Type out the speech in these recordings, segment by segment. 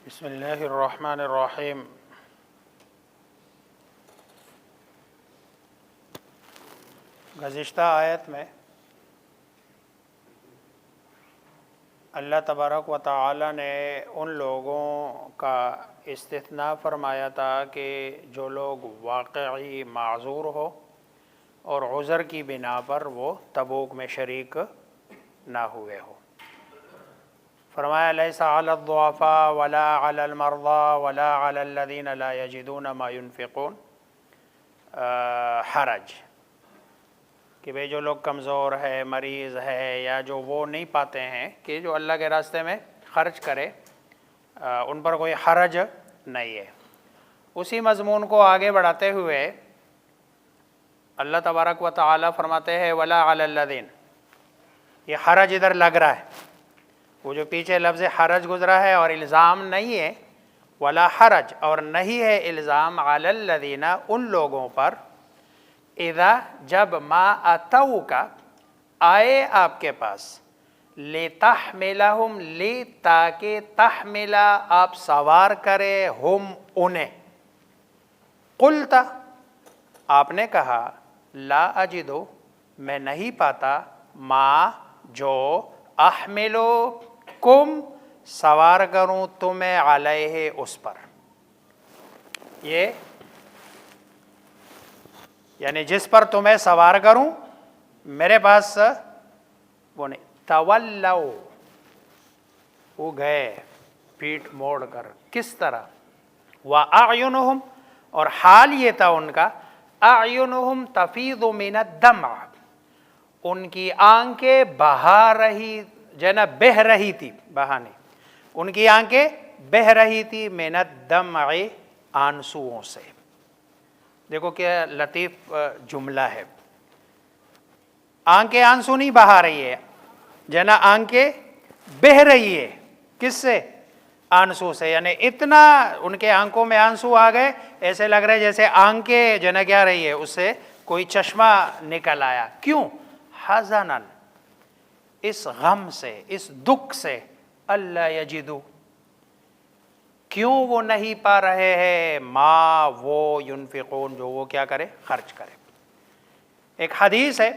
بسم اللہ الرحمن الرحیم۔ گزشتہ آیت میں اللہ تبارک و تعالی نے ان لوگوں کا استثناء فرمایا تھا کہ جو لوگ واقعی معذور ہو اور عذر کی بنا پر وہ تبوک میں شریک نہ ہوئے ہو۔ فرمایا لیس علی الضعفاء ولا علی المرضى ولا علی الذین لا یجدون ما ينفقون حرج، کہ بھئی جو لوگ کمزور ہے، مریض ہے، یا جو وہ نہیں پاتے ہیں کہ جو اللہ کے راستے میں خرچ کرے، ان پر کوئی حرج نہیں ہے۔ اسی مضمون کو آگے بڑھاتے ہوئے اللہ تبارک و تعالی فرماتے ہیں ولا علی الذین، یہ حرج ادھر لگ رہا ہے، وہ جو پیچھے لفظ حرج گزرا ہے اور الزام نہیں ہے، ولا حرج، اور نہیں ہے الزام علی الذین، ان لوگوں پر، اذا، جب، ما اتوک، آئے آپ کے پاس، لتحملہم، لی، تاکہ، تحملا، آپ سوار کرے، ہم، انہیں، قلت، آپ نے کہا، لا اجدو، میں نہیں پاتا، ما، جو، احملو، کم، سوار کروں تمہیں، علیہ، اس پر، یہ یعنی جس پر تمہیں سوار کروں میرے پاس وہ نہیں۔ تولو، وہ گئے پیٹھ موڑ کر، کس طرح؟ وَأَعْيُنُهُمْ، اور حال یہ تھا ان کا، أَعْيُنُهُمْ تَفِيضُ مِنَ الدَّمْعِ، ان کی آنکھیں بہا رہی، بہہ رہی تھی، بہانے، ان کی آنکھیں بہہ رہی تھی، من الدمع، آنسوؤں سے۔ دیکھو کیا لطیف جملہ ہے، آنکھیں آنسو نہیں بہا رہی ہے، آنکھیں بہہ رہی ہے، کس سے؟ آنسو سے، یعنی اتنا ان کے آنکھوں میں آنسو آ گئے، ایسے لگ رہے جیسے آنکھیں کیا رہی ہے، اس سے کوئی چشمہ نکل آیا۔ کیوں؟ حزناً، اس غم سے، اس دکھ سے، اللہ یجدو، کیوں وہ نہیں پا رہے ہیں، ما، وہ، ینفقون، جو وہ کیا کرے، خرچ کرے۔ ایک حدیث ہے،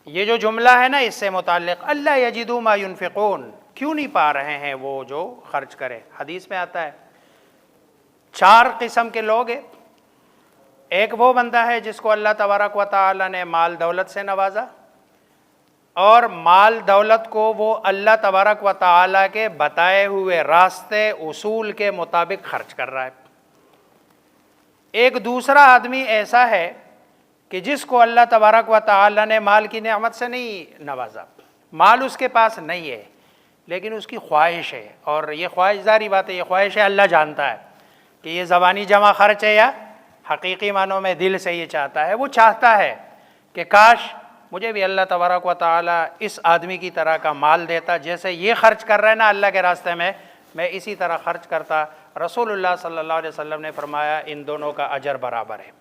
یہ جو جملہ ہے نا اس سے متعلق، اللہ یجدو ما ینفقون، کیوں نہیں پا رہے ہیں وہ جو خرچ کرے۔ حدیث میں آتا ہے 4 قسم کے لوگ ہیں۔ ایک وہ بندہ ہے جس کو اللہ تبارک و تعالی نے مال دولت سے نوازا، اور مال دولت کو وہ اللہ تبارک و تعالی کے بتائے ہوئے راستے، اصول کے مطابق خرچ کر رہا ہے۔ ایک دوسرا آدمی ایسا ہے کہ جس کو اللہ تبارک و تعالی نے مال کی نعمت سے نہیں نوازا، مال اس کے پاس نہیں ہے، لیکن اس کی خواہش ہے، اور یہ خواہش ظاہری بات ہے، یہ خواہش ہے، اللہ جانتا ہے کہ یہ زبانی جمع خرچ ہے یا حقیقی معنوں میں دل سے یہ چاہتا ہے۔ وہ چاہتا ہے کہ کاش مجھے بھی اللہ تبارک و تعالی اس آدمی کی طرح کا مال دیتا، جیسے یہ خرچ کر رہا ہے نا اللہ کے راستے میں اسی طرح خرچ کرتا۔ رسول اللہ صلی اللہ علیہ وسلم نے فرمایا ان دونوں کا اجر برابر ہے۔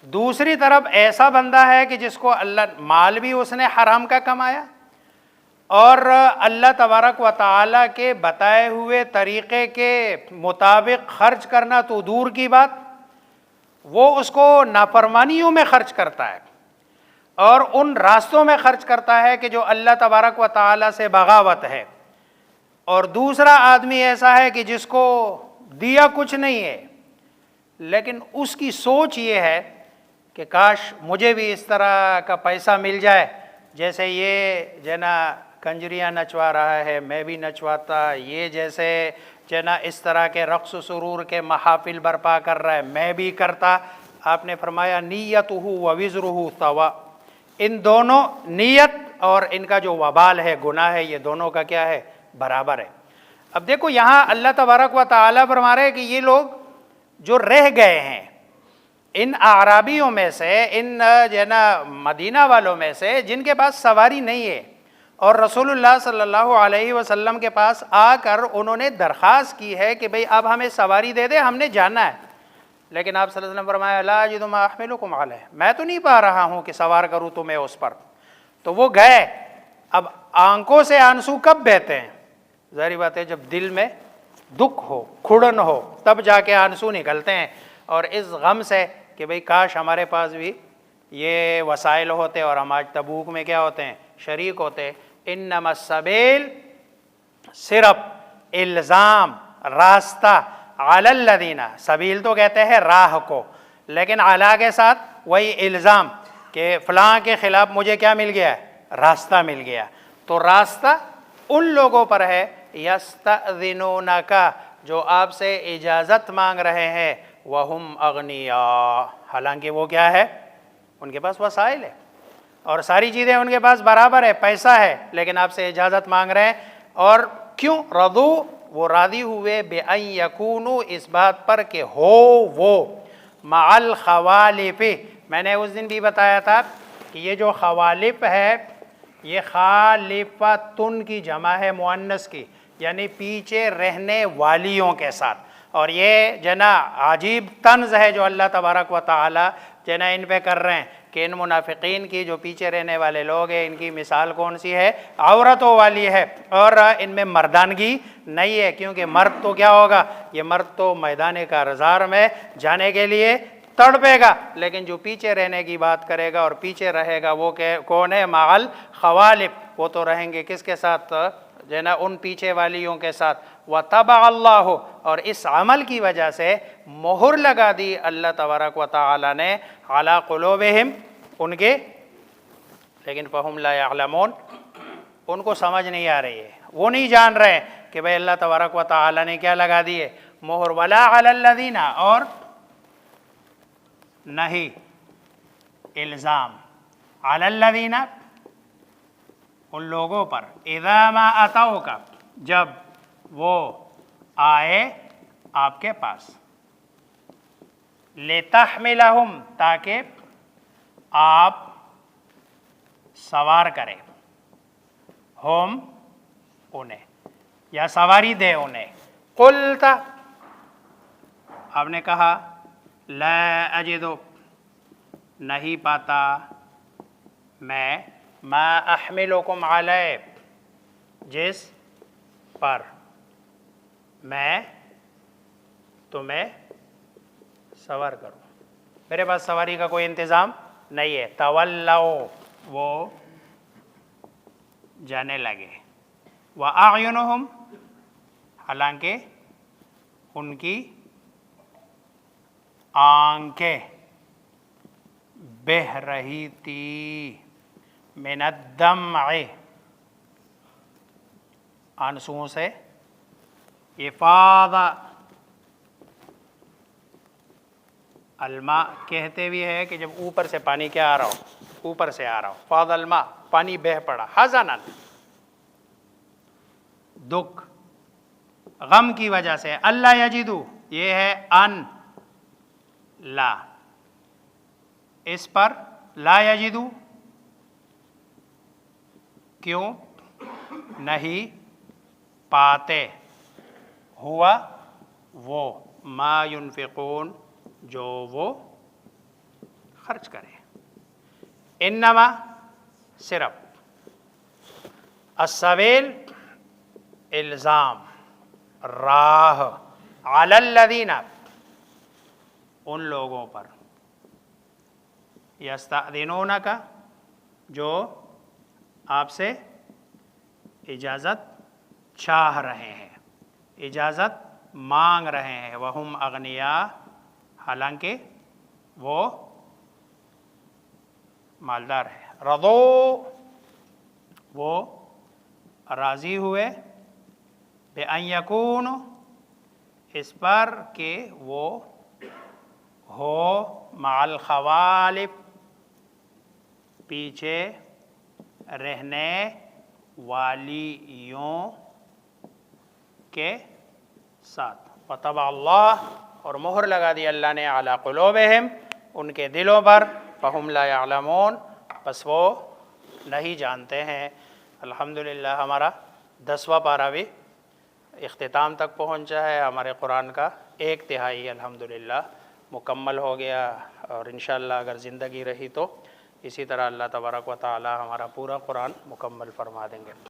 دوسری طرف ایسا بندہ ہے کہ جس کو اللہ، مال بھی اس نے حرام کا کمایا، اور اللہ تبارک و تعالی کے بتائے ہوئے طریقے کے مطابق خرچ کرنا تو دور کی بات، وہ اس کو نافرمانیوں میں خرچ کرتا ہے، اور ان راستوں میں خرچ کرتا ہے کہ جو اللہ تبارک و تعالی سے بغاوت ہے۔ اور دوسرا آدمی ایسا ہے کہ جس کو دیا کچھ نہیں ہے، لیکن اس کی سوچ یہ ہے کہ کاش مجھے بھی اس طرح کا پیسہ مل جائے، جیسے یہ کنجریاں نچوا رہا ہے میں بھی نچواتا، یہ جیسے اس طرح کے رقص و سرور کے محافل برپا کر رہا ہے میں بھی کرتا۔ آپ نے فرمایا نیتہ و وزرہ سوا، ان دونوں، نیت اور ان کا جو وبال ہے، گناہ ہے، یہ دونوں کا کیا ہے، برابر ہے۔ اب دیکھو یہاں اللہ تبارک و تعالی فرما رہے ہیں کہ یہ لوگ جو رہ گئے ہیں، ان اعرابیوں میں سے، ان مدینہ والوں میں سے جن کے پاس سواری نہیں ہے، اور رسول اللہ صلی اللہ علیہ وسلم کے پاس آ کر انہوں نے درخواست کی ہے کہ بھئی اب ہمیں سواری دے دے، ہم نے جانا ہے، لیکن آپ صلی اللہ علیہ وسلم فرمایا لا اجد ما احملکم علیہ، میں تو نہیں پا رہا ہوں کہ سوار کروں تمہیں اس پر۔ تو وہ گئے۔ اب آنکھوں سے آنسو کب بہتے ہیں؟ ظاہری بات ہے جب دل میں دکھ ہو، کھڑن ہو، تب جا کے آنسو نکلتے ہیں، اور اس غم سے کہ بھئی کاش ہمارے پاس بھی یہ وسائل ہوتے اور ہم آج تبوک میں کیا ہوتے ہیں، شریک ہوتے۔ انما السبیل صرف الزام، راستہ، علی الذین، سبیل تو کہتے ہیں راہ کو، لیکن علی کے ساتھ وہی الزام کہ فلاں کے خلاف مجھے کیا مل گیا ہے، راستہ مل گیا، تو راستہ ان لوگوں پر ہے یستأذنونک، جو آپ سے اجازت مانگ رہے ہیں، وہم اغنیاء، حالانکہ وہ کیا ہے، ان کے پاس وسائل ہے اور ساری چیزیں ان کے پاس برابر ہے، پیسہ ہے، لیکن آپ سے اجازت مانگ رہے ہیں، اور کیوں؟ رضو، وہ راضی ہوئے، بِأَن یکونوا، اس بات پر کہ ہو وہ، مع الخوالف، میں نے اس دن بھی بتایا تھا کہ یہ جو خوالف ہے یہ خالفتن کی جمع ہے مؤنث کی، یعنی پیچھے رہنے والیوں کے ساتھ، اور یہ جنا عجیب طنز ہے جو اللہ تبارک و تعالی جنا ان پہ کر رہے ہیں کہ ان منافقین کی جو پیچھے رہنے والے لوگ ہیں ان کی مثال کون سی ہے، عورتوں والی ہے، اور ان میں مردانگی نہیں ہے، کیونکہ مرد تو کیا ہوگا، یہ مرد تو میدان کارزار میں جانے کے لیے تڑپے گا، لیکن جو پیچھے رہنے کی بات کرے گا اور پیچھے رہے گا وہ کون ہے، مع الخوالف، وہ تو رہیں گے کس کے ساتھ، جو نا ان پیچھے والیوں کے ساتھ، وَطَبَعَ اللَّهُ، اور اس عمل کی وجہ سے مہر لگا دی اللہ تبارک و تعالی نے، عَلَىٰ قُلُوبِهِمْ، ان کے، لیکن فَهُمْ لَا يَعْلَمُونَ، ان کو سمجھ نہیں آ رہی ہے، وہ نہیں جان رہے کہ بھئی اللہ تبارک و تعالی نے کیا لگا دی ہے، مہر، وَلَا عَلَى الَّذِينَ، اور نہیں الزام، عَلَى الَّذِينَ، ان لوگوں پر، اذا ما اتوک، جب وہ آئے آپ کے پاس، لتحملہم، تاکہ آپ سوار کریں، ہم انہیں، یا سواری دے انہیں، قلت، آپ نے کہا، لا اجد، نہیں پاتا میں، ما احملکم علیہ، جس پر میں تمہیں سوار کروں، میرے پاس سواری کا کوئی انتظام نہیں ہے، تولوا، وہ جانے لگے، وَأَعْيُنُهُمْ، حالانکہ ان کی آنکھیں بہہ رہی تھی، من الدمع، آنسوؤں سے، افاض الماء کہتے بھی ہے کہ جب اوپر سے پانی کیا آ رہا ہو، اوپر سے آ رہا ہو، فاض الماء، پانی بہہ پڑا، حزنا، دکھ، غم کی وجہ سے، اللہ یجدو، یہ ہے ان لا، اس پر لا یجدو، کیوں نہیں پاتے، ہوا وہ، ما ينفقون، جو وہ خرچ کرے، انما، صرف، السبیل، الزام، راہ، علی الذین، ان لوگوں پر، یستأذنونک، جو آپ سے اجازت چاہ رہے ہیں، اجازت مانگ رہے ہیں، وہم اغنیاء، حالانکہ وہ مالدار ہے، رضو، وہ راضی ہوئے، بِأَن یکونوا، اس پر کہ وہ ہو، مع الخوالف، پیچھے رہنے والیوں کے ساتھ، وطبع اللہ، اور مہر لگا دی اللہ نے، علی قلوبہم، ان کے دلوں پر، فہم لا یعلمون، بس وہ نہیں جانتے ہیں۔ الحمدللہ ہمارا 10واں پارہ بھی اختتام تک پہنچا ہے، ہمارے قرآن کا 1/3 الحمدللہ مکمل ہو گیا، اور انشاءاللہ اگر زندگی رہی تو اسی طرح اللہ تبارک و تعالی ہمارا پورا قرآن مکمل فرما دیں گے۔